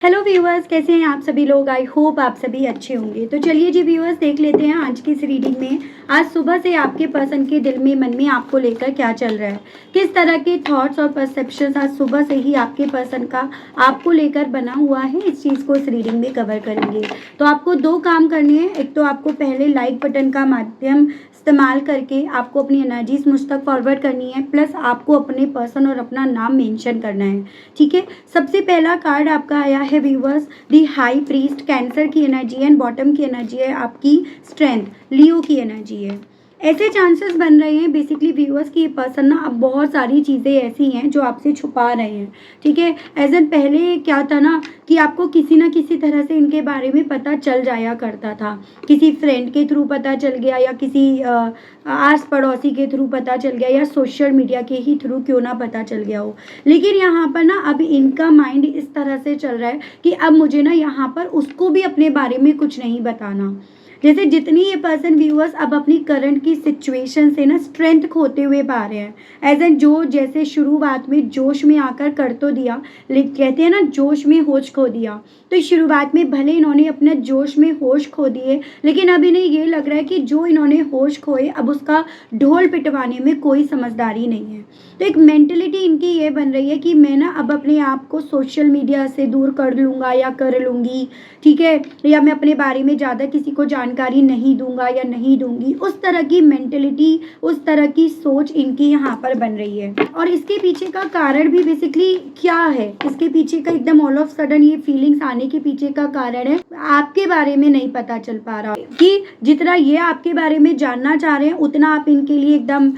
Hello viewers, कैसे हैं आप सभी लोग। आई होप आप सभी अच्छे होंगे। तो चलिए जी व्यूअर्स, देख लेते हैं आज की इस रीडिंग में आज सुबह से आपके पर्सन के दिल में मन में आपको लेकर क्या चल रहा है, किस तरह के थॉट्स और परसेप्शंस आज सुबह से ही आपके पर्सन का आपको लेकर बना हुआ है। इस चीज़ को इस रीडिंग में कवर करेंगे। तो आपको दो काम करने हैं। एक तो आपको पहले लाइक बटन का माध्यम इस्तेमाल करके आपको अपनी एनर्जीज मुझ तक फॉरवर्ड करनी है, प्लस आपको अपने पर्सन और अपना नाम मेंशन करना है। ठीक है। सबसे पहला कार्ड आपका आया है व्यूवर्स, दी हाई प्रीस्ट। कैंसर की एनर्जी है एंड बॉटम की एनर्जी है आपकी स्ट्रेंथ, लियो की एनर्जी है। ऐसे चांसेस बन रहे हैं बेसिकली व्यूअर्स की ये पर्सन ना अब बहुत सारी चीज़ें ऐसी हैं जो आपसे छुपा रहे हैं। ठीक है। एज एन पहले क्या था ना कि आपको किसी ना किसी तरह से इनके बारे में पता चल जाया करता था, किसी फ्रेंड के थ्रू पता चल गया या किसी आस पड़ोसी के थ्रू पता चल गया या सोशल मीडिया के ही थ्रू क्यों ना पता चल गया हो। लेकिन यहाँ पर ना अब इनका माइंड इस तरह से चल रहा है कि अब मुझे ना यहाँ पर उसको भी अपने बारे में कुछ नहीं बताना। जैसे जितनी ये पर्सन व्यूअर्स अब अपनी करंट की सिचुएशन से ना स्ट्रेंथ खोते हुए पा रहे हैं। एज एन जो जैसे शुरुआत में जोश में आकर कर तो दिया, लेकिन कहते हैं ना जोश में होश खो दिया। तो शुरुआत में भले इन्होंने अपने जोश में होश खो दिए, लेकिन अब इन्हें ये लग रहा है कि जो इन्होंने होश खोए अब उसका ढोल पिटवाने में कोई समझदारी नहीं है। तो एक मेंटलिटी इनकी ये बन रही है कि मैं ना अब अपने आप को सोशल मीडिया से दूर कर लूँगा या कर लूँगी। ठीक है। या मैं अपने बारे में ज़्यादा किसी को जानकारी नहीं दूंगा या नहीं दूंगी। उस तरह की मेंटलिटी, उस तरह की सोच इनकी यहाँ पर बन रही है। और इसके पीछे का कारण भी बेसिकली क्या है, इसके पीछे का एकदम ऑल ऑफ सडन ये फीलिंग्स आने के पीछे का कारण है आपके बारे में नहीं पता चल पा रहा कि जितना ये आपके बारे में जानना चाह रहे हैं उतना आप इनके लिए एकदम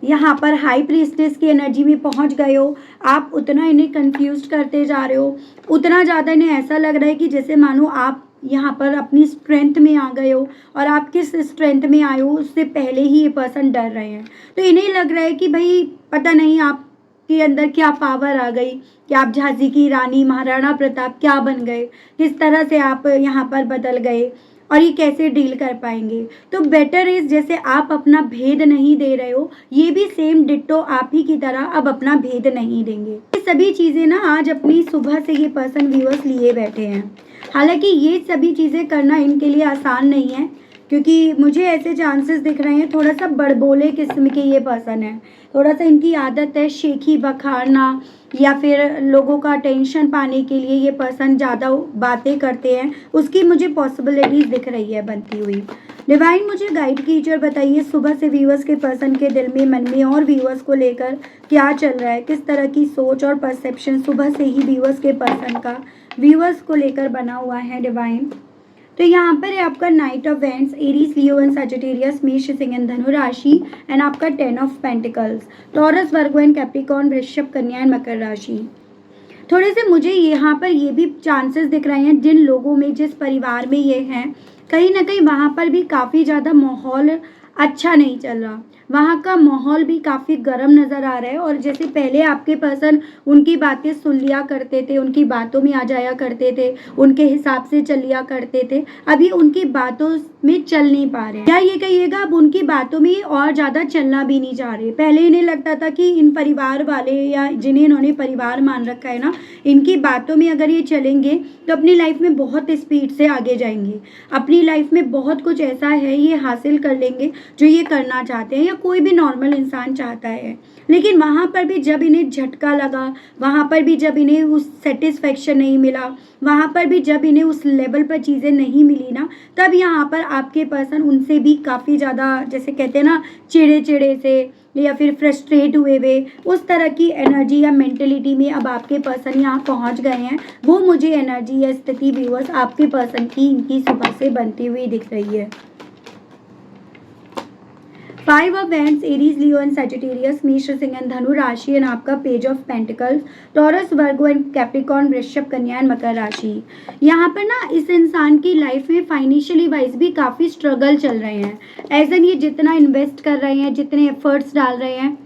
यहाँ पर हाई प्रीस्टेस की एनर्जी में पहुँच गए हो। आप उतना इन्हें कंफ्यूज करते जा रहे हो, उतना ज़्यादा इन्हें ऐसा लग रहा है कि जैसे मानो आप यहाँ पर अपनी स्ट्रेंथ में आ गए हो, और आप किस स्ट्रेंथ में आए हो उससे पहले ही ये पर्सन डर रहे हैं। तो इन्हें लग रहा है कि भाई पता नहीं आपके अंदर क्या पावर आ गई कि आप झांसी की रानी महाराणा प्रताप क्या बन गए, किस तरह से आप यहाँ पर बदल गए और ये कैसे डील कर पाएंगे। तो बेटर इज जैसे आप अपना भेद नहीं दे रहे हो, ये भी सेम डिट्टो आप ही की तरह अब अपना भेद नहीं देंगे। ये सभी चीज़ें ना आज अपनी सुबह से ये पर्सन व्यूअर्स लिए बैठे हैं। हालांकि ये सभी चीज़ें करना इनके लिए आसान नहीं है, क्योंकि मुझे ऐसे चांसेस दिख रहे हैं थोड़ा सा बड़बोले किस्म के ये पर्सन है। थोड़ा सा इनकी आदत है शेखी बखारना, या फिर लोगों का अटेंशन पाने के लिए ये पर्सन ज़्यादा बातें करते हैं, उसकी मुझे पॉसिबिलिटीज़ दिख रही है बनती हुई। डिवाइन मुझे गाइड कीजिए और बताइए सुबह से व्यूअर्स के पर्सन के दिल में मन में और व्यूअर्स को लेकर क्या चल रहा है, किस तरह की सोच और परसेप्शन सुबह से ही व्यूअर्स के पर्सन का व्यूअर्स को लेकर बना हुआ है डिवाइन। तो यहाँ पर है आपका night of vents, Aries, Leo and Sagittarius, मेष, सिंह एंड धनु राशि, एंड आपका 10 of pentacles, taurus, Virgo and Capricorn, वृषभ, कन्या एंड मकर राशि। थोड़े से मुझे यहाँ पर ये भी चांसेस दिख रहे हैं जिन लोगों में, जिस परिवार में ये हैं, कहीं ना कहीं वहाँ पर भी काफ़ी ज़्यादा माहौल अच्छा नहीं चल रहा। वहाँ का माहौल भी काफ़ी गर्म नज़र आ रहा है। और जैसे पहले आपके पर्सन उनकी बातें सुन लिया करते थे, उनकी बातों में आ जाया करते थे, उनके हिसाब से चल लिया करते थे, अभी उनकी बातों में चल नहीं पा रहे। या ये कहिएगा अब उनकी बातों में और ज़्यादा चलना भी नहीं चाह रहे। पहले इन्हें लगता था कि इन परिवार वाले या जिन्हें इन्होंने परिवार मान रखा है ना, इनकी बातों में अगर ये चलेंगे तो अपनी लाइफ में बहुत स्पीड से आगे जाएंगे, अपनी लाइफ में बहुत कुछ ऐसा है ये हासिल कर लेंगे जो ये करना चाहते हैं या कोई भी नॉर्मल इंसान चाहता है। लेकिन वहाँ पर भी जब इन्हें झटका लगा, वहाँ पर भी जब इन्हें उस सेटिस्फेक्शन नहीं मिला, वहाँ पर भी जब इन्हें उस लेवल पर चीज़ें नहीं मिली ना, तब यहाँ पर आपके पर्सन उनसे भी काफ़ी ज़्यादा, जैसे कहते हैं ना, चिड़े चिड़े से या फिर फ्रस्ट्रेट हुए हुए, उस तरह की एनर्जी या मेंटलिटी में अब आपके पर्सन यहाँ पहुँच गए हैं। वो मुझे एनर्जी या स्थिति व्यूअर्स आपके पर्सन की इनकी सुबह से बनती हुई दिख रही है। 5 of wands, Aries, Leo and Sagittarius, मेष, सिंह एंड धनु राशि, एंड आपका page of pentacles, taurus, Virgo and Capricorn, वृषभ, कन्या एंड मकर राशि। यहाँ पर ना इस इंसान की लाइफ में फाइनेंशियली वाइज भी काफ़ी स्ट्रगल चल रहे हैं। एज एन ये जितना इन्वेस्ट कर रहे हैं, जितने एफर्ट्स डाल रहे हैं,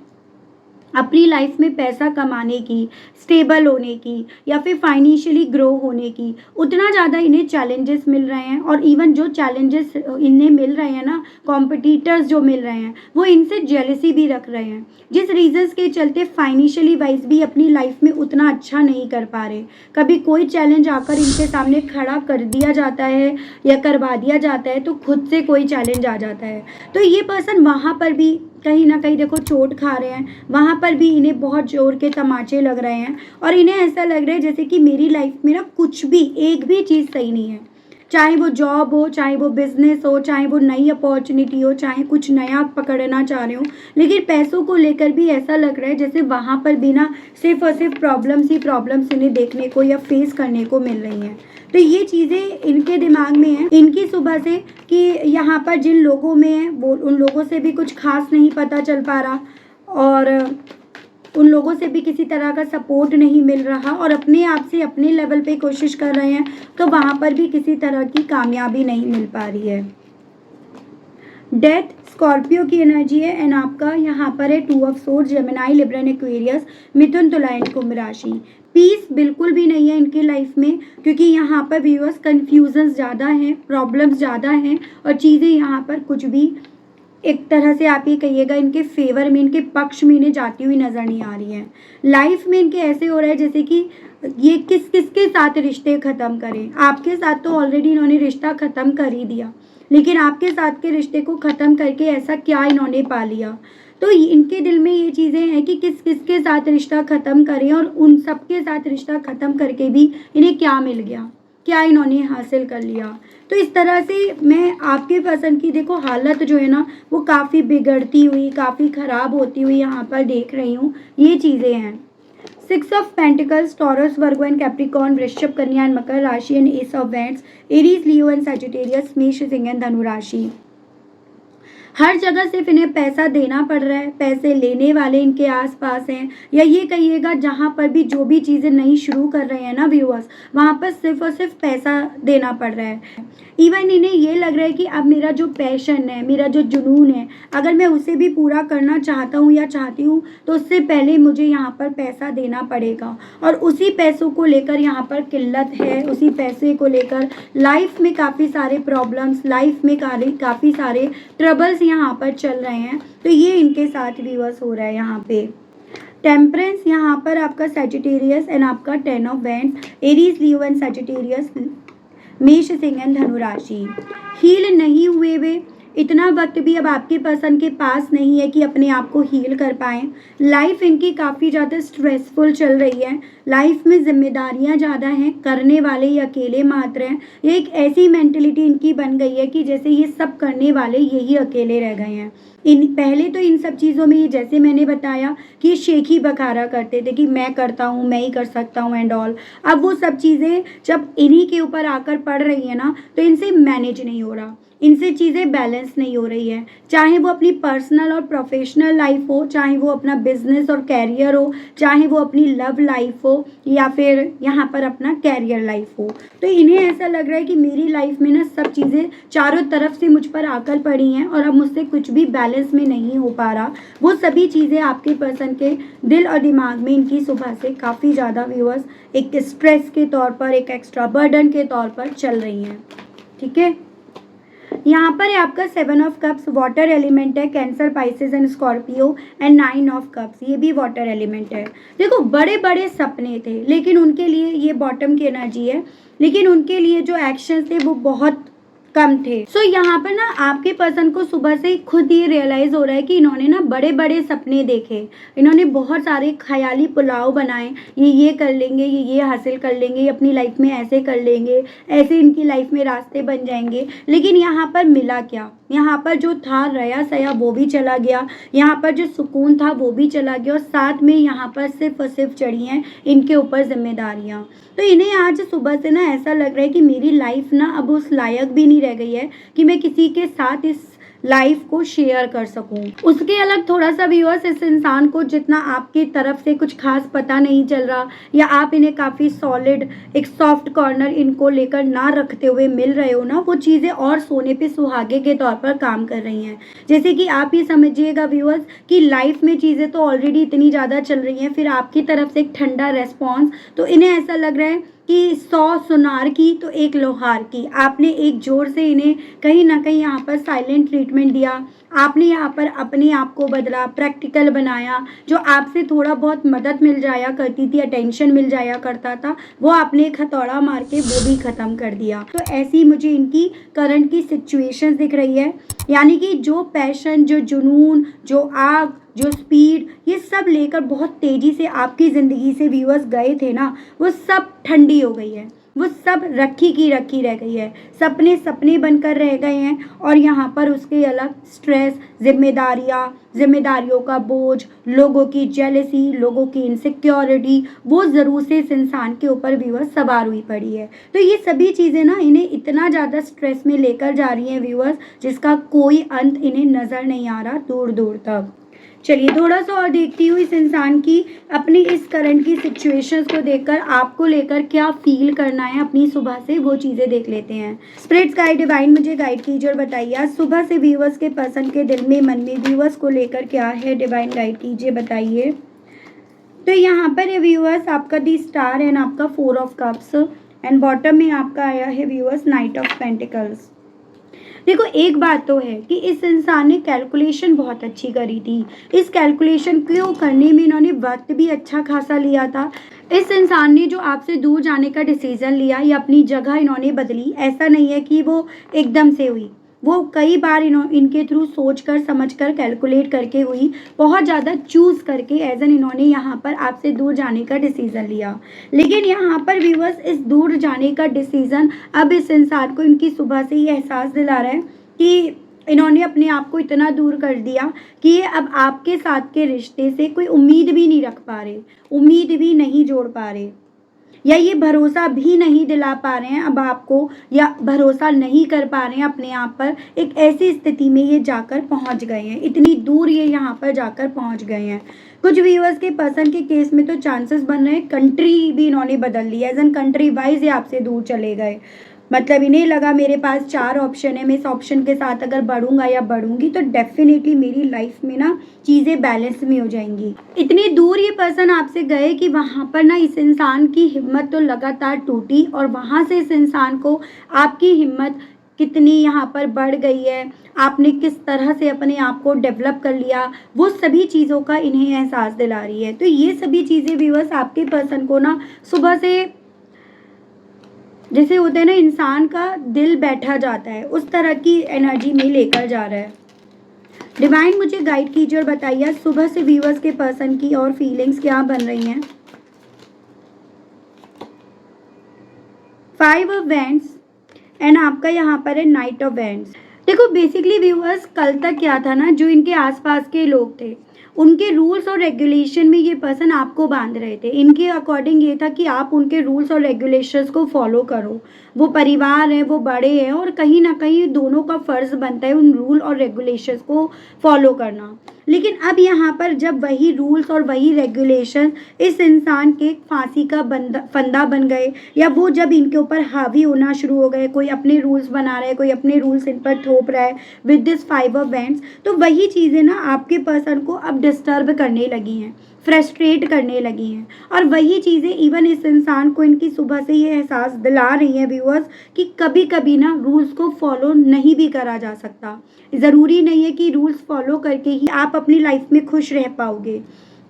अपनी लाइफ में पैसा कमाने की, स्टेबल होने की या फिर फाइनेंशियली ग्रो होने की उतना ज़्यादा इन्हें चैलेंजेस मिल रहे हैं। और इवन जो चैलेंजेस इन्हें मिल रहे हैं ना, कॉम्पिटिटर्स जो मिल रहे हैं, वो इनसे जेलसी भी रख रहे हैं, जिस रीजंस के चलते फाइनेंशियली वाइज भी अपनी लाइफ में उतना अच्छा नहीं कर पा रहे। कभी कोई चैलेंज आकर इनके सामने खड़ा कर दिया जाता है या करवा दिया जाता है तो खुद से कोई चैलेंज आ जाता है, तो ये पर्सन वहाँ पर भी कहीं ना कहीं देखो चोट खा रहे हैं। वहाँ पर भी इन्हें बहुत जोर के तमाचे लग रहे हैं और इन्हें ऐसा लग रहा है जैसे कि मेरी लाइफ में ना कुछ भी, एक भी चीज़ सही नहीं है। चाहे वो जॉब हो, चाहे वो बिजनेस हो, चाहे वो नई अपॉर्चुनिटी हो, चाहे कुछ नया पकड़ना चाह रहे हो, लेकिन पैसों को लेकर भी ऐसा लग रहा है जैसे वहाँ पर भी ना सिर्फ और सिर्फ प्रॉब्लम्स ही प्रॉब्लम्स इन्हें देखने को या फेस करने को मिल रही हैं। तो ये चीज़ें इनके दिमाग में हैं इनकी सुबह से कि यहाँ पर जिन लोगों में है वो उन लोगों से भी कुछ खास नहीं पता चल पा रहा और उन लोगों से भी किसी तरह का सपोर्ट नहीं मिल रहा और अपने आप से अपने लेवल पे कोशिश कर रहे हैं तो वहाँ पर भी किसी तरह की कामयाबी नहीं मिल पा रही है। डेथ स्कॉर्पियो की एनर्जी है एंड आपका यहाँ पर है 2 of swords, Gemini, Libra, Aquarius, Mithun, Tula and कुंभ राशि। पीस बिल्कुल भी नहीं है इनकी लाइफ में क्योंकि यहाँ पर व्यूअर्स कन्फ्यूजन ज़्यादा हैं, प्रॉब्लम्स ज़्यादा हैं और चीज़ें यहाँ पर कुछ भी एक तरह से आप ये कहिएगा इनके फेवर में, इनके पक्ष में इन्हें जाती हुई नज़र नहीं आ रही है। लाइफ में इनके ऐसे हो रहा है जैसे कि ये किसके साथ रिश्ते ख़त्म करें। आपके साथ तो ऑलरेडी इन्होंने रिश्ता ख़त्म कर ही दिया, लेकिन आपके साथ के रिश्ते को ख़त्म करके ऐसा क्या इन्होंने पा लिया। तो इनके दिल में ये चीज़ें हैं कि किसके साथ रिश्ता ख़त्म करें और उन सब के साथ रिश्ता ख़त्म करके भी इन्हें क्या मिल गया, क्या इन्होंने हासिल कर लिया। तो इस तरह से मैं आपके पर्सन की देखो हालत जो है ना वो काफ़ी बिगड़ती हुई, काफ़ी ख़राब होती हुई यहाँ पर देख रही हूँ। ये चीज़ें हैं 6 of pentacles, taurus, Virgo and Capricorn, वृश्चिक, कन्या एंड मकर राशि and S of wands, Aries, Leo and Sagittarius, मेष, सिंह एंड धनु राशि। हर जगह सिर्फ इन्हें पैसा देना पड़ रहा है, पैसे लेने वाले इनके आसपास हैं या ये कहिएगा जहाँ पर भी जो भी चीज़ें नई शुरू कर रहे हैं ना व्यूअर्स, वहाँ पर सिर्फ और सिर्फ पैसा देना पड़ रहा है। इवन इन्हें ये लग रहा है कि अब मेरा जो पैशन है, मेरा जो जुनून है, अगर मैं उसे भी पूरा करना चाहता हूँ या चाहती हूँ तो उससे पहले मुझे यहाँ पर पैसा देना पड़ेगा और उसी पैसों को लेकर यहाँ पर किल्लत है। उसी पैसे को लेकर लाइफ में काफ़ी सारे प्रॉब्लम्स, लाइफ में काफ़ी सारे ट्रबल्स यहाँ पर चल रहे हैं। तो ये इनके साथ व्यूअर्स हो रहा है यहाँ पे। टेम्परेंस यहाँ पर आपका सैजिटेरियस एंड आपका 10 of wands, Aries, Leo and Sagittarius, मेष, सिंह एंड धनु राशि। हील नहीं हुए वे, इतना वक्त भी अब आपके पर्सन के पास नहीं है कि अपने आप को हील कर पाएँ। लाइफ इनकी काफ़ी ज़्यादा स्ट्रेसफुल चल रही है, लाइफ में जिम्मेदारियां ज़्यादा हैं, करने वाले ये अकेले मात्र हैं। ये एक ऐसी मेंटलिटी इनकी बन गई है कि जैसे ये सब करने वाले यही अकेले रह गए हैं। पहले तो इन सब चीज़ों में ये जैसे मैंने बताया कि ये शेखी बखारा करते थे कि मैं करता हूँ, मैं ही कर सकता हूँ एंड ऑल। अब वो सब चीज़ें जब इन्हीं के ऊपर आकर पड़ रही है ना तो इनसे मैनेज नहीं हो रहा, इनसे चीज़ें बैलेंस नहीं हो रही है। चाहे वो अपनी पर्सनल और प्रोफेशनल लाइफ हो, चाहे वो अपना बिजनेस और कैरियर हो, चाहे वो अपनी लव लाइफ हो या फिर यहाँ पर अपना कैरियर लाइफ हो। तो इन्हें ऐसा लग रहा है कि मेरी लाइफ में ना सब चीज़ें चारों तरफ से मुझ पर आकर पड़ी हैं और अब मुझसे कुछ भी बैलेंस में नहीं हो पा रहा। वो सभी चीज़ें आपके पर्सन के दिल और दिमाग में इनकी सुबह से काफ़ी ज़्यादा व्यूअर्स एक स्ट्रेस के तौर पर, एक एक्स्ट्रा बर्डन के तौर पर चल रही हैं। ठीक है, यहाँ पर है आपका 7 ऑफ कप्स, वाटर एलिमेंट है, cancer, Pisces and Scorpio and 9 of cups, ये भी वाटर एलिमेंट है। देखो बड़े बड़े सपने थे लेकिन उनके लिए ये बॉटम की एनर्जी है, लेकिन उनके लिए जो एक्शन थे वो बहुत कम थे। सो यहाँ पर ना आपके पर्सन को सुबह से खुद ये रियलाइज हो रहा है कि इन्होंने ना बड़े बड़े सपने देखे, इन्होंने बहुत सारे ख्याली पुलाव बनाए, ये कर लेंगे, ये हासिल कर लेंगे, ये अपनी लाइफ में ऐसे कर लेंगे, ऐसे इनकी लाइफ में रास्ते बन जाएंगे। लेकिन यहाँ पर मिला क्या, यहाँ पर जो था रया सया वो भी चला गया, यहाँ पर जो सुकून था वो भी चला गया और साथ में यहाँ पर सिर्फ और सिर्फ चढ़ी हैं इनके ऊपर जिम्मेदारियाँ। तो इन्हें आज सुबह से ना ऐसा लग रहा है कि मेरी लाइफ ना अब उस लायक भी नहीं रह गई है कि मैं किसी के साथ इस लाइफ को शेयर कर सकूं। उसके अलग थोड़ा सा व्यूअर्स, इस इंसान को जितना आपकी तरफ से कुछ खास पता नहीं चल रहा या आप इन्हें काफ़ी सॉलिड एक सॉफ्ट कॉर्नर इनको लेकर ना रखते हुए मिल रहे हो ना, वो चीज़ें और सोने पे सुहागे के तौर पर काम कर रही हैं। जैसे कि आप ये समझिएगा व्यूअर्स कि लाइफ में चीज़ें तो ऑलरेडी इतनी ज़्यादा चल रही हैं, फिर आपकी तरफ से एक ठंडा रेस्पॉन्स, तो इन्हें ऐसा लग रहा है कि 100 सुनार की तो एक लोहार की। आपने एक जोर से इन्हें कहीं ना कहीं यहाँ पर साइलेंट ट्रीटमेंट दिया, आपने यहाँ पर अपने आप को बदला, प्रैक्टिकल बनाया। जो आपसे थोड़ा बहुत मदद मिल जाया करती थी, अटेंशन मिल जाया करता था, वो आपने एक हथौड़ा मार के वो भी ख़त्म कर दिया। तो ऐसी मुझे इनकी करंट की सिचुएशन दिख रही है, यानी कि जो पैशन, जो जुनून, जो आग, जो स्पीड, ये सब लेकर बहुत तेज़ी से आपकी ज़िंदगी से व्यूअर्स गए थे ना, वो सब ठंडी हो गई है, वो सब रखी की रखी रह गई है। सपने सपने बनकर रह गए हैं और यहाँ पर उसके अलग स्ट्रेस, जिम्मेदारियों का बोझ, लोगों की जेलसी, लोगों की इनसिक्योरिटी, वो ज़रूर से इस इंसान के ऊपर व्यूअर्स सवार हुई पड़ी है। तो ये सभी चीज़ें ना इन्हें इतना ज़्यादा स्ट्रेस में लेकर जा रही हैं व्यूअर्स, जिसका कोई अंत इन्हें नज़र नहीं आ रहा दूर दूर तक। चलिए थोड़ा सा और देखती हूँ इस इंसान की अपनी इस करंट की सिचुएशंस को देखकर आपको लेकर क्या फील करना है अपनी सुबह से, वो चीज़ें देख लेते हैं। स्पिरिट्स गाइड डिवाइन मुझे गाइड कीजिए और बताइए आज सुबह से व्यूअर्स के पर्सन के दिल में, मन में व्यूअर्स को लेकर क्या है, डिवाइन गाइड कीजिए, बताइए। तो यहाँ पर है व्यूअर्स आपका दी स्टार एंड आपका 4 ऑफ कप्स एंड बॉटम में आपका आया है व्यूअर्स नाइट ऑफ पेंटिकल्स। देखो एक बात तो है कि इस इंसान ने कैलकुलेशन बहुत अच्छी करी थी। इस कैलकुलेशन को करने में इन्होंने वक्त भी अच्छा खासा लिया था। इस इंसान ने जो आपसे दूर जाने का डिसीजन लिया या अपनी जगह इन्होंने बदली, ऐसा नहीं है कि वो एकदम से हुई, वो कई बार इनके थ्रू सोच कर समझ कर कैलकुलेट करके हुई, बहुत ज़्यादा चूज़ करके एज एन इन्होंने यहाँ पर आपसे दूर जाने का डिसीज़न लिया। लेकिन यहाँ पर व्यूअर्स इस दूर जाने का डिसीज़न अब इस इंसान को इनकी सुबह से ये एहसास दिला रहा है कि इन्होंने अपने आप को इतना दूर कर दिया कि ये अब आपके साथ के रिश्ते से कोई उम्मीद भी नहीं रख पा रहे, उम्मीद भी नहीं जोड़ पा रहे, या ये भरोसा भी नहीं दिला पा रहे हैं अब आपको, या भरोसा नहीं कर पा रहे हैं अपने आप पर। एक ऐसी स्थिति में ये जाकर पहुंच गए हैं, इतनी दूर ये यहाँ पर जाकर पहुंच गए हैं। कुछ व्यूअर्स के पर्सन के केस में तो चांसेस बन रहे हैं कंट्री भी इन्होंने बदल लिया, एज एन कंट्री वाइज ये आपसे दूर चले गए। मतलब इन्हें लगा मेरे पास 4 ऑप्शन है, मैं इस ऑप्शन के साथ अगर बढ़ूंगा या बढ़ूंगी तो डेफिनेटली मेरी लाइफ में ना चीज़ें बैलेंस में हो जाएंगी। इतनी दूर ये पर्सन आपसे गए कि वहाँ पर ना इस इंसान की हिम्मत तो लगातार टूटी और वहाँ से इस इंसान को आपकी हिम्मत कितनी यहाँ पर बढ़ गई है, आपने किस तरह से अपने आप को डेवलप कर लिया, वो सभी चीज़ों का इन्हें एहसास दिला रही है। तो ये सभी चीज़ें व्यूअर्स आपके पर्सन को ना सुबह से, जैसे होता है ना इंसान का दिल बैठा जाता है, उस तरह की एनर्जी में लेकर जा रहा है। डिवाइन मुझे गाइड कीजिए और बताइए सुबह से व्यूअर्स के पर्सन की और फीलिंग्स क्या बन रही हैं। 5 ऑफ वैंड्स एंड आपका यहाँ पर है नाइट ऑफ वैंड्स। देखो बेसिकली व्यूअर्स कल तक क्या था ना, जो इनके आसपास के लोग थे उनके रूल्स और रेगुलेशन में ये पर्सन आपको बांध रहे थे। इनके अकॉर्डिंग ये था कि आप उनके रूल्स और रेगुलेशंस को फॉलो करो। वो परिवार है, वो बड़े हैं और कहीं ना कहीं दोनों का फ़र्ज़ बनता है उन रूल और रेगुलेशंस को फॉलो करना। लेकिन अब यहाँ पर जब वही रूल्स और वही रेगुलेशन इस इंसान के फांसी का फंदा बन गए, या वो जब इनके ऊपर हावी होना शुरू हो गए, कोई अपने रूल्स बना रहा है, कोई अपने रूल्स इन पर थोप रहा है विद दिस 5 ऑफ वैंड्स, तो वही चीज़ें ना आपके पर्सन को अब डिस्टर्ब करने लगी हैं, फ्रस्ट्रेट करने लगी हैं। और वही चीज़ें इवन इस इंसान को इनकी सुबह से ये एहसास दिला रही हैं व्यूअर्स कि कभी कभी ना रूल्स को फॉलो नहीं भी करा जा सकता। ज़रूरी नहीं है कि रूल्स फॉलो करके ही आप अपनी लाइफ में खुश रह पाओगे।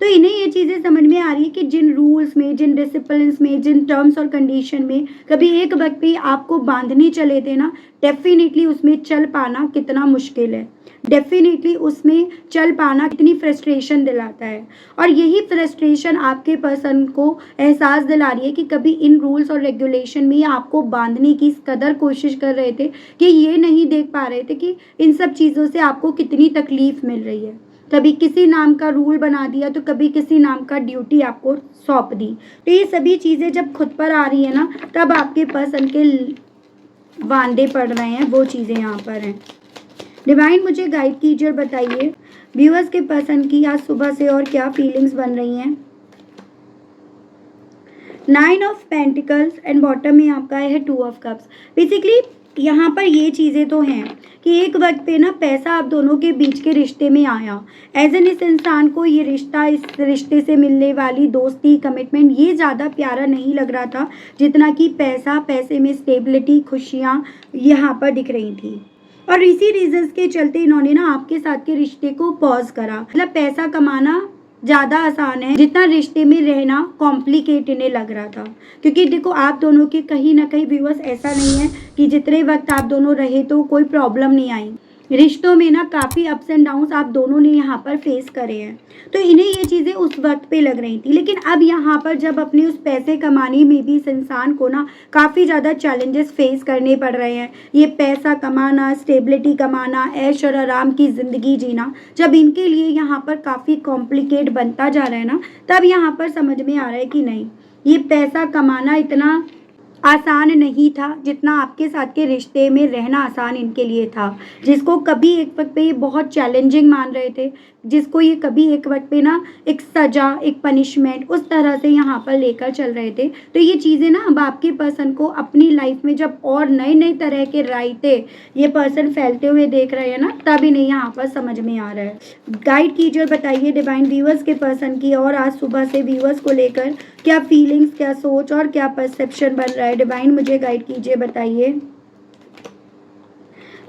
तो इन्हें ये चीज़ें समझ में आ रही है कि जिन रूल्स में, जिन डिसिप्लिन्स में, जिन टर्म्स और कंडीशन में कभी एक वक्त पे आपको बांधने चले थे ना, डेफिनेटली उसमें चल पाना कितना मुश्किल है, डेफिनेटली उसमें चल पाना कितनी फ्रस्ट्रेशन दिलाता है। और यही फ्रस्ट्रेशन आपके पर्सन को एहसास दिला रही है कि कभी इन रूल्स और रेगुलेशन में आपको बांधने की इस कदर कोशिश कर रहे थे कि ये नहीं देख पा रहे थे कि इन सब चीज़ों से आपको कितनी तकलीफ़ मिल रही है। कभी किसी नाम का रूल बना दिया तो कभी किसी नाम का ड्यूटी आपको सौंप दी। तो ये सभी चीज़ें जब खुद पर आ रही है ना, तब आपके पर्सन के वांदे पड़ रहे हैं, वो चीज़ें यहाँ पर हैं। डिवाइन मुझे गाइड कीजिए और बताइए व्यूअर्स के पर्सन की आज सुबह से और क्या फीलिंग्स बन रही हैं। 9 ऑफ पेंटिकल्स एंड बॉटम में आपका है 2 ऑफ कप्स। बेसिकली यहाँ पर ये चीज़ें तो हैं कि एक वक्त पे ना पैसा आप दोनों के बीच के रिश्ते में आया। एज एन इस इंसान को ये रिश्ता, इस रिश्ते से मिलने वाली दोस्ती, कमिटमेंट ये ज़्यादा प्यारा नहीं लग रहा था जितना कि पैसा, पैसे में स्टेबिलिटी, खुशियाँ यहाँ पर दिख रही थी। और इसी रीजंस के चलते इन्होंने ना आपके साथ के रिश्ते को पॉज करा। मतलब पैसा कमाना ज़्यादा आसान है जितना रिश्ते में रहना कॉम्प्लिकेट इन्हें लग रहा था। क्योंकि देखो आप दोनों के कहीं ना कहीं व्यूअर्स ऐसा नहीं है कि जितने वक्त आप दोनों रहे तो कोई प्रॉब्लम नहीं आई। रिश्तों में ना काफ़ी अप्स एंड डाउन्स आप दोनों ने यहाँ पर फेस करे हैं। तो इन्हें ये चीज़ें उस वक्त पे लग रही थी, लेकिन अब यहाँ पर जब अपने उस पैसे कमाने में भी इस इंसान को ना काफ़ी ज़्यादा चैलेंजेस फेस करने पड़ रहे हैं। ये पैसा कमाना, स्टेबिलिटी कमाना, ऐश और आराम की ज़िंदगी जीना जब इनके लिए यहाँ पर काफ़ी कॉम्प्लिकेट बनता जा रहा है ना, तब यहाँ पर समझ में आ रहा है कि नहीं, ये पैसा कमाना इतना आसान नहीं था जितना आपके साथ के रिश्ते में रहना आसान इनके लिए था। जिसको कभी एक वक्त पे ये बहुत चैलेंजिंग मान रहे थे, जिसको ये कभी एक वक्त पे ना एक सज़ा, एक पनिशमेंट उस तरह से यहाँ पर लेकर चल रहे थे। तो ये चीज़ें ना अब आपके पर्सन को अपनी लाइफ में जब और नए नए तरह के रायते ये पर्सन फैलते हुए देख रहे हैं ना, तब इन्हें यहाँ पर समझ में आ रहा है। गाइड कीजिए और बताइए डिवाइन व्यूअर्स के पर्सन की और आज सुबह से व्यूअर्स को लेकर क्या फीलिंग्स, क्या सोच और क्या परसेप्शन बन रहा है। डिवाइन मुझे गाइड कीजिए, बताइए।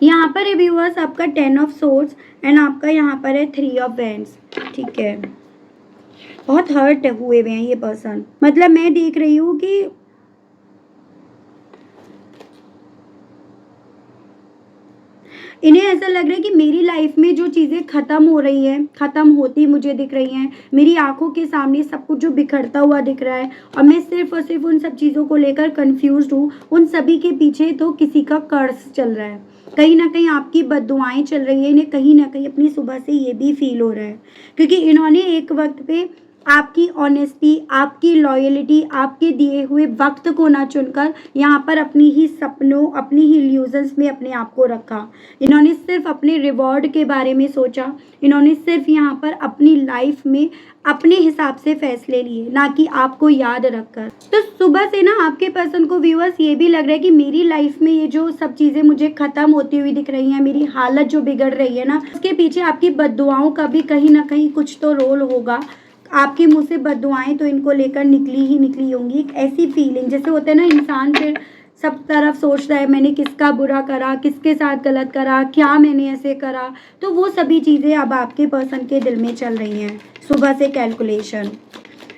यहाँ पर है व्यूअर्स आपका 10 ऑफ सोर्ड्स एंड आपका यहाँ पर है 3 ऑफ वैंड्स। ठीक है, बहुत हर्ट हुए हुए हैं ये पर्सन। मतलब मैं देख रही हूँ कि इन्हें ऐसा लग रहा है कि मेरी लाइफ में जो चीज़ें ख़त्म हो रही हैं, ख़त्म होती मुझे दिख रही हैं, मेरी आंखों के सामने सब कुछ जो बिखरता हुआ दिख रहा है और मैं सिर्फ और सिर्फ उन सब चीज़ों को लेकर कंफ्यूज्ड हूँ। उन सभी के पीछे तो किसी का कर्ज चल रहा है, कहीं ना कहीं आपकी बद्दुआएं चल रही है। इन्हें कहीं ना कहीं अपनी सुबह से ये भी फील हो रहा है क्योंकि इन्होंने एक वक्त पे आपकी ऑनेस्टी, आपकी लॉयल्टी, आपके दिए हुए वक्त को ना चुनकर यहाँ पर अपनी ही सपनों, अपनी ही इल्यूजन्स में अपने आप को रखा। इन्होंने सिर्फ अपने रिवॉर्ड के बारे में सोचा। इन्होंने सिर्फ यहाँ पर अपनी लाइफ में अपने हिसाब से फैसले लिए, ना कि आपको याद रखकर। तो सुबह से ना आपके पर्सन को व्यूअर्स ये भी लग रहा है कि मेरी लाइफ में ये जो सब चीज़ें मुझे ख़त्म होती हुई दिख रही हैं, मेरी हालत जो बिगड़ रही है ना, उसके पीछे आपकी बद्दुआओं का भी कहीं ना कहीं कुछ तो रोल होगा। आपके मुंह से बद्दुआएं तो इनको लेकर निकली ही निकली होंगी। एक ऐसी फीलिंग जैसे होता है ना, इंसान फिर सब तरफ सोचता है मैंने किसका बुरा करा, किसके साथ गलत करा, क्या मैंने ऐसे करा। तो वो सभी चीज़ें अब आपके पर्सन के दिल में चल रही हैं सुबह से। कैलकुलेशन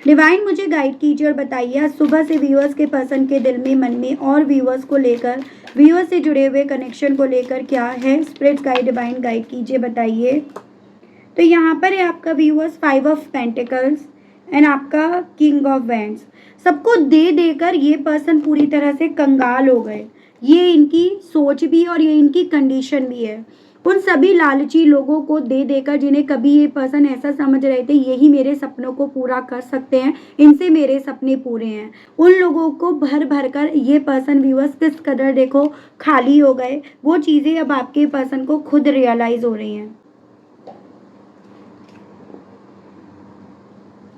डिवाइन मुझे गाइड कीजिए और बताइए आज सुबह से व्यूअर्स के पर्सन के दिल में, मन में और व्यूअर्स को लेकर, व्यूअर्स से जुड़े हुए कनेक्शन को लेकर क्या है। स्पिरिट गाइड डिवाइन गाइड कीजिए, बताइए। तो यहाँ पर है आपका व्यूअर्स 5 ऑफ पेंटिकल्स एंड आपका किंग ऑफ वैंड्स। सबको दे देकर ये पर्सन पूरी तरह से कंगाल हो गए। ये इनकी सोच भी और ये इनकी कंडीशन भी है। उन सभी लालची लोगों को दे देकर जिन्हें कभी ये पर्सन ऐसा समझ रहे थे यही मेरे सपनों को पूरा कर सकते हैं, इनसे मेरे सपने पूरे हैं, उन लोगों को भर भर कर ये पर्सन व्यूअर्स किस कदर देखो खाली हो गए। वो चीज़ें अब आपके पर्सन को खुद रियलाइज़ हो रही हैं।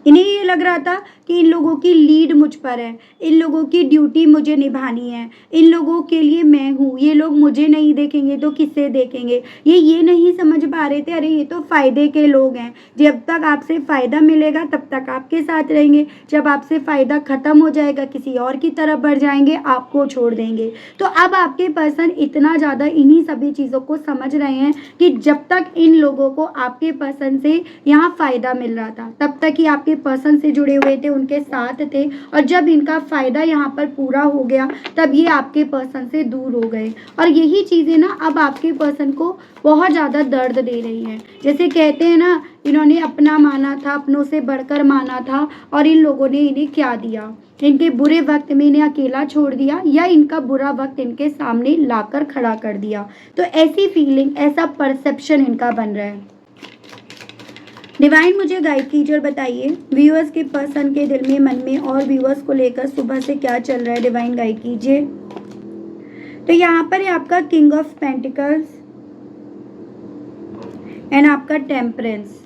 इन्हें ये लग रहा था कि इन लोगों की लीड मुझ पर है, इन लोगों की ड्यूटी मुझे निभानी है, इन लोगों के लिए मैं हूँ, ये लोग मुझे नहीं देखेंगे तो किसे देखेंगे। ये नहीं समझ पा रहे थे अरे ये तो फ़ायदे के लोग हैं, जब तक आपसे फ़ायदा मिलेगा तब तक आपके साथ रहेंगे, जब आपसे फ़ायदा ख़त्म हो जाएगा किसी और की तरफ बढ़ जाएंगे, आपको छोड़ देंगे। तो अब आपके पर्सन इतना ज़्यादा इन्हीं सभी चीज़ों को समझ रहे हैं कि जब तक इन लोगों को आपके पर्सन से यहाँ फ़ायदा मिल रहा था तब तक ही आपके पर्सन से जुड़े हुए थे, उनके साथ थे, और जब इनका फ़ायदा यहाँ पर पूरा हो गया तब ये आपके पर्सन से दूर हो गए। और यही चीज़ें ना अब आपके पर्सन को बहुत ज़्यादा दर्द दे रही हैं। जैसे कहते हैं ना, इन्होंने अपना माना था, अपनों से बढ़कर माना था, और इन लोगों ने इन्हें क्या दिया, इनके बुरे वक्त में इन्हें अकेला छोड़ दिया या इनका बुरा वक्त इनके सामने लाकर खड़ा कर दिया। तो ऐसी फीलिंग, ऐसा परसेप्शन इनका बन रहा है। डिवाइन मुझे गाइड कीजिए और बताइए व्यूअर्स के पर्सन के दिल में, मन में और व्यूअर्स को लेकर सुबह से क्या चल रहा है। डिवाइन गाइड कीजिए। तो यहाँ पर है आपका किंग ऑफ पेंटिकल्स एंड आपका टेम्परेंस।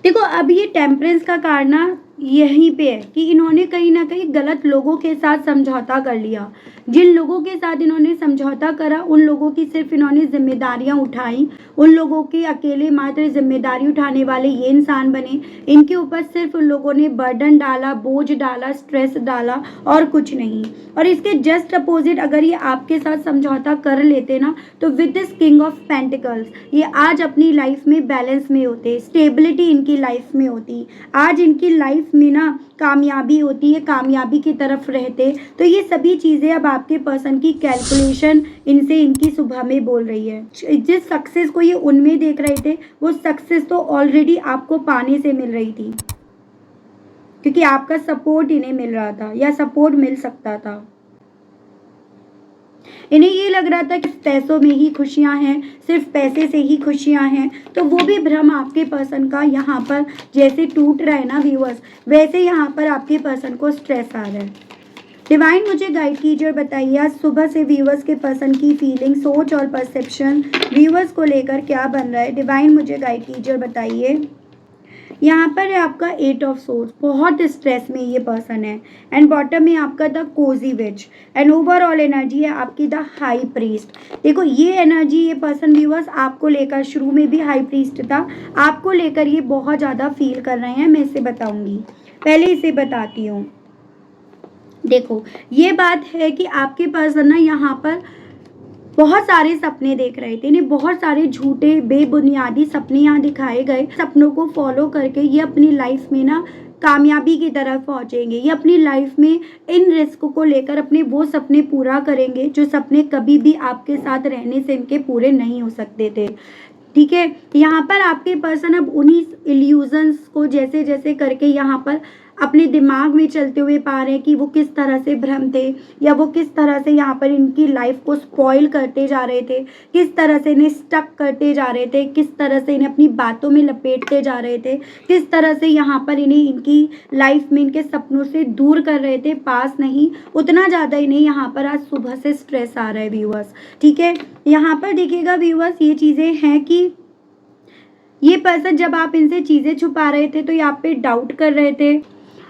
देखो अब ये टेम्परेंस का कारण ना यहीं पे है कि इन्होंने कहीं ना कहीं गलत लोगों के साथ समझौता कर लिया। जिन लोगों के साथ इन्होंने समझौता करा उन लोगों की सिर्फ इन्होंने जिम्मेदारियां उठाई, उन लोगों की अकेले मात्र जिम्मेदारी उठाने वाले ये इंसान बने। इनके ऊपर सिर्फ उन लोगों ने बर्डन डाला, बोझ डाला, स्ट्रेस डाला और कुछ नहीं। और इसके जस्ट अपोजिट अगर ये आपके साथ समझौता कर लेते ना तो with this king of pentacles ये आज अपनी लाइफ में बैलेंस में होते, स्टेबिलिटी इनकी लाइफ में होती, आज इनकी लाइफ में ना कामयाबी होती है, कामयाबी की तरफ रहते। तो ये सभी चीज़ें अब आपके पर्सन की कैलकुलेशन इनसे इनकी सुबह में बोल रही है। जिस सक्सेस को ये उनमें देख रहे थे वो सक्सेस तो ऑलरेडी आपको पाने से मिल रही थी, क्योंकि आपका सपोर्ट इन्हें मिल रहा था या सपोर्ट मिल सकता था। इन्हें ये लग रहा था कि पैसों में ही खुशियां हैं, सिर्फ पैसे से ही खुशियां हैं। तो वो भी भ्रम आपके पर्सन का यहाँ पर जैसे टूट रहा है ना व्यूअर्स, वैसे यहाँ पर आपके पर्सन को स्ट्रेस आ रहा है। डिवाइन मुझे गाइड कीजिए और बताइए आज सुबह से व्यूअर्स के पर्सन की फीलिंग, सोच और परसेप्शन व्यूअर्स को लेकर क्या बन रहा है। डिवाइन मुझे गाइड कीजिए और बताइए। यहाँ पर है आपका 8 ऑफ सोर्स, बहुत स्ट्रेस में ये पर्सन है। एंड बॉटम में आपका the cosy witch and overall energy है आपकी द हाई प्रीस्ट। देखो ये एनर्जी ये पर्सन व्यूअर्स आपको लेकर, शुरू में भी हाई प्रीस्ट था, आपको लेकर ये बहुत ज़्यादा फील कर रहे हैं। मैं इसे बताऊंगी, पहले इसे बताती हूँ। देखो ये बात है कि आपके पर्सन ना यहाँ पर बहुत सारे सपने देख रहे थे, इन्हें बहुत सारे झूठे बेबुनियादी सपने यहाँ दिखाए गए। सपनों को फॉलो करके ये अपनी लाइफ में ना कामयाबी की तरफ पहुंचेंगे। ये अपनी लाइफ में इन रिस्क को लेकर अपने वो सपने पूरा करेंगे जो सपने कभी भी आपके साथ रहने से इनके पूरे नहीं हो सकते थे। ठीक है, यहाँ पर आपके पर्सन अब उन्हीं इल्यूजन्स को जैसे जैसे करके यहाँ पर अपने दिमाग में चलते हुए पा रहे हैं कि वो किस तरह से भ्रम थे या वो किस तरह से यहाँ पर इनकी लाइफ को स्पॉइल करते जा रहे थे, किस तरह से इन्हें स्टक करते जा रहे थे, किस तरह से इन्हें अपनी बातों में लपेटते जा रहे थे, किस तरह से यहाँ पर इन्हें इनकी लाइफ में इनके सपनों से दूर कर रहे थे, पास नहीं। उतना ज़्यादा इन्हें यहाँ पर आज सुबह से स्ट्रेस आ रहा है व्यूअर्स। ठीक है, यहाँ पर देखिएगा व्यूअर्स ये चीज़ें हैं कि ये पर्सन जब आप इनसे चीज़ें छुपा रहे थे तो ये आप पे डाउट कर रहे थे,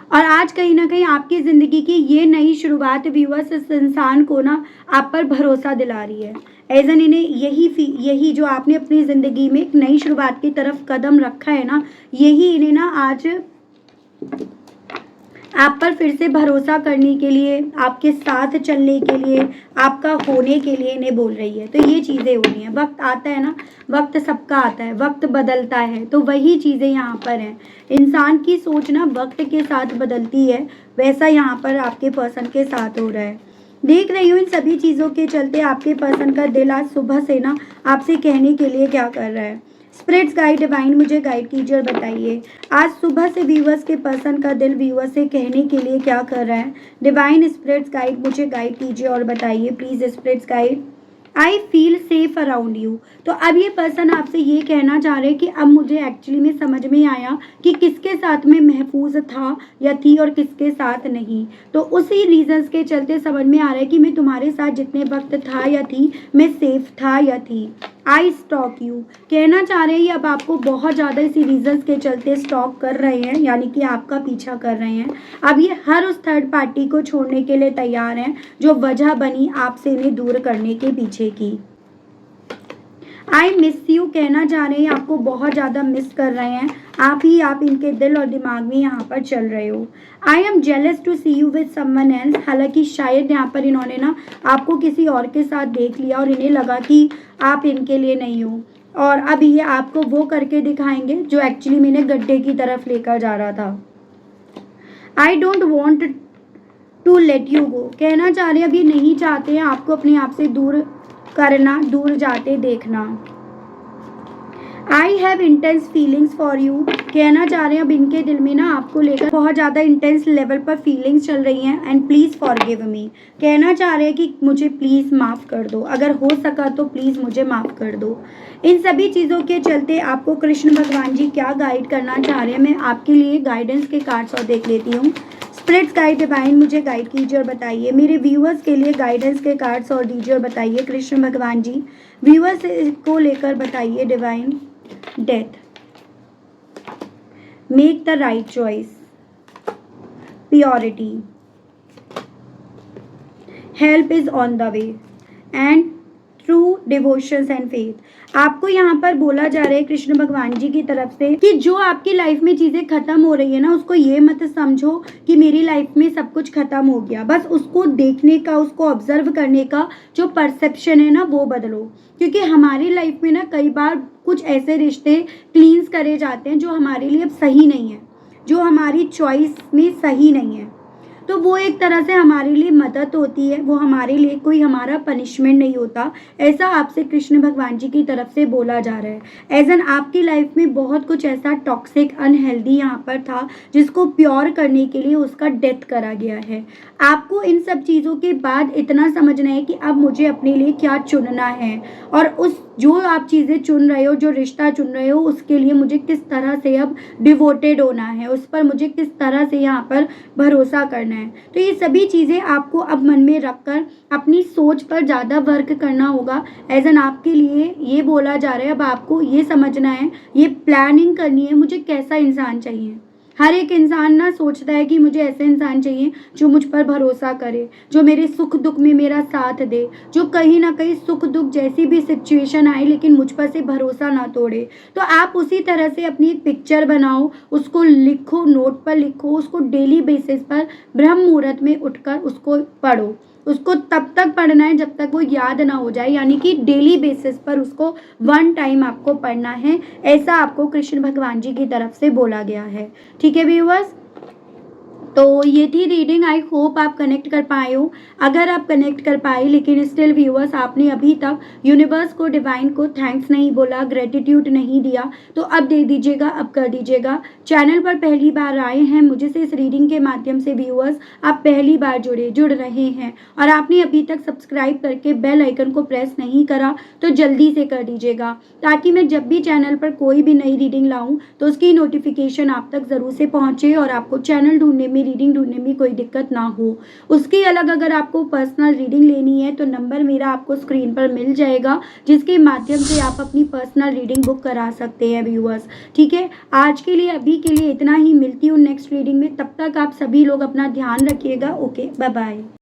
और आज कहीं ना कहीं आपकी ज़िंदगी की ये नई शुरुआत व्यूअर्स इस इंसान को ना आप पर भरोसा दिला रही है। एज एन इन्हें यही जो आपने अपनी ज़िंदगी में एक नई शुरुआत की तरफ कदम रखा है ना, यही इन्हें ना आज आप पर फिर से भरोसा करने के लिए, आपके साथ चलने के लिए, आपका होने के लिए इन्हें बोल रही है। तो ये चीज़ें हो रही हैं। वक्त आता है ना, वक्त सबका आता है, वक्त बदलता है, तो वही चीज़ें यहाँ पर हैं। इंसान की सोच ना वक्त के साथ बदलती है, वैसा यहाँ पर आपके पर्सन के साथ हो रहा है। देख रही हूँ इन सभी चीज़ों के चलते आपके पर्सन का दिल आज सुबह से ना आपसे कहने के लिए क्या कर रहा है। स्पिरिट्स गाइड डिवाइन मुझे गाइड कीजिए और बताइए आज सुबह से व्यूअर्स के पर्सन का दिल व्यूअर्स से कहने के लिए क्या कर रहा है। डिवाइन स्पिरिट्स गाइड मुझे गाइड कीजिए और बताइए please spirits guide. I feel safe around you. तो अब ये पर्सन आपसे ये कहना चाह रहे हैं कि अब मुझे एक्चुअली में समझ में आया कि किसके साथ में महफूज था या थी और किसके साथ नहीं। तो उसी रीजंस के चलते समझ में आ रहा है कि मैं तुम्हारे साथ जितने वक्त था या थी, मैं सेफ था या थी। आई स्टॉक यू कहना चाह रहे हैं ये अब आपको बहुत ज़्यादा इसी रीजंस के चलते स्टॉक कर रहे हैं, यानी कि आपका पीछा कर रहे हैं। अब ये हर उस थर्ड पार्टी को छोड़ने के लिए तैयार हैं जो वजह बनी आपसे इन्हें दूर करने के पीछे की। आई मिस यू कहना चाह रहे हैं आपको बहुत ज़्यादा मिस कर रहे हैं, आप इनके दिल और दिमाग में यहाँ पर चल रहे हो। I am jealous to see you with someone else. हालांकि शायद यहाँ पर इन्होंने ना आपको किसी और के साथ देख लिया और इन्हें लगा कि आप इनके लिए नहीं हो, और अब ये आपको वो करके दिखाएंगे जो एक्चुअली मैंने गड्ढे की तरफ लेकर जा रहा था। I don't want to let you go कहना चाह रहे हैं अब ये नहीं चाहते हैं आपको अपने आप से दूर करना, दूर जाते देखना। I have intense feelings for you कहना चाह रहे हैं अब इनके दिल में ना आपको लेकर बहुत ज़्यादा इंटेंस लेवल पर फीलिंग्स चल रही हैं। एंड प्लीज़ फॉरगिव मी कहना चाह रहे हैं कि मुझे प्लीज़ माफ़ कर दो, अगर हो सका तो प्लीज़ मुझे माफ़ कर दो। इन सभी चीज़ों के चलते आपको कृष्ण भगवान जी क्या गाइड करना चाह रहे हैं, मैं आपके लिए गाइडेंस के कार्ड्स और देख लेती हूँ। स्पिरिट्स गाइड डिवाइन मुझे गाइड कीजिए और बताइए मेरे व्यूअर्स के लिए गाइडेंस के कार्ड्स और दीजिए और बताइए कृष्ण भगवान जी व्यूअर्स को लेकर बताइए divine. Death, make the right choice, purity, help is on the way and true devotions and faith. आपको यहाँ पर बोला जा रहा है कृष्ण भगवान जी की तरफ से कि जो आपकी लाइफ में चीज़ें खत्म हो रही है ना, उसको ये मत समझो कि मेरी लाइफ में सब कुछ खत्म हो गया। बस उसको देखने का, उसको ऑब्जर्व करने का जो परसेप्शन है ना, वो बदलो। क्योंकि हमारी लाइफ में ना कई बार कुछ ऐसे रिश्ते क्लींस करे जाते हैं जो हमारे लिए अब सही नहीं है, जो हमारी चॉइस में सही नहीं है। तो वो एक तरह से हमारे लिए मदद होती है, वो हमारे लिए कोई हमारा पनिशमेंट नहीं होता। ऐसा आपसे कृष्ण भगवान जी की तरफ से बोला जा रहा है। एज एन आपकी लाइफ में बहुत कुछ ऐसा टॉक्सिक, अनहेल्दी यहाँ पर था जिसको प्योर करने के लिए उसका डेथ करा गया है। आपको इन सब चीज़ों के बाद इतना समझना है कि अब मुझे अपने लिए क्या चुनना है, और उस जो आप चीज़ें चुन रहे हो, जो रिश्ता चुन रहे हो, उसके लिए मुझे किस तरह से अब डिवोटेड होना है, उस पर मुझे किस तरह से यहाँ पर भरोसा करना है। तो ये सभी चीज़ें आपको अब मन में रखकर अपनी सोच पर ज़्यादा वर्क करना होगा। एज एन आपके लिए ये बोला जा रहा है, अब आपको ये समझना है, ये प्लानिंग करनी है, मुझे कैसा इंसान चाहिए। हर एक इंसान ना सोचता है कि मुझे ऐसे इंसान चाहिए जो मुझ पर भरोसा करे, जो मेरे सुख दुख में मेरा साथ दे, जो कहीं ना कहीं सुख दुख जैसी भी सिचुएशन आए लेकिन मुझ पर से भरोसा ना तोड़े। तो आप उसी तरह से अपनी एक पिक्चर बनाओ, उसको लिखो, नोट पर लिखो, उसको डेली बेसिस पर ब्रह्म मुहूर्त में उठकर उसको पढ़ो। उसको तब तक पढ़ना है जब तक वो याद ना हो जाए, यानी कि डेली बेसिस पर उसको 1 टाइम आपको पढ़ना है। ऐसा आपको कृष्ण भगवान जी की तरफ से बोला गया है। ठीक है व्यूअर्स, तो ये थी रीडिंग। आई होप आप कनेक्ट कर पाए हो। अगर आप कनेक्ट कर पाए लेकिन स्टिल व्यूअर्स आपने अभी तक यूनिवर्स को, डिवाइन को थैंक्स नहीं बोला, ग्रेटिट्यूड नहीं दिया, तो अब दे दीजिएगा, अब कर दीजिएगा। चैनल पर पहली बार आए हैं, मुझे से इस रीडिंग के माध्यम से व्यूअर्स आप पहली बार जुड़ रहे हैं और आपने अभी तक सब्सक्राइब करके बेल आइकन को प्रेस नहीं करा तो जल्दी से कर दीजिएगा, ताकि मैं जब भी चैनल पर कोई भी नई रीडिंग लाऊं तो उसकी नोटिफिकेशन आप तक ज़रूर से पहुंचे और आपको चैनल ढूंढने में, रीडिंग ढूंढने में कोई दिक्कत ना हो। उसके अलग अगर आपको पर्सनल रीडिंग लेनी है तो नंबर मेरा आपको स्क्रीन पर मिल जाएगा, जिसके माध्यम से आप अपनी पर्सनल रीडिंग बुक करा सकते हैं व्यूअर्स। ठीक है, आज के लिए, अभी के लिए इतना ही। मिलती हूँ नेक्स्ट रीडिंग में, तब तक आप सभी लोग अपना ध्यान रखिएगा। Okay, bye bye.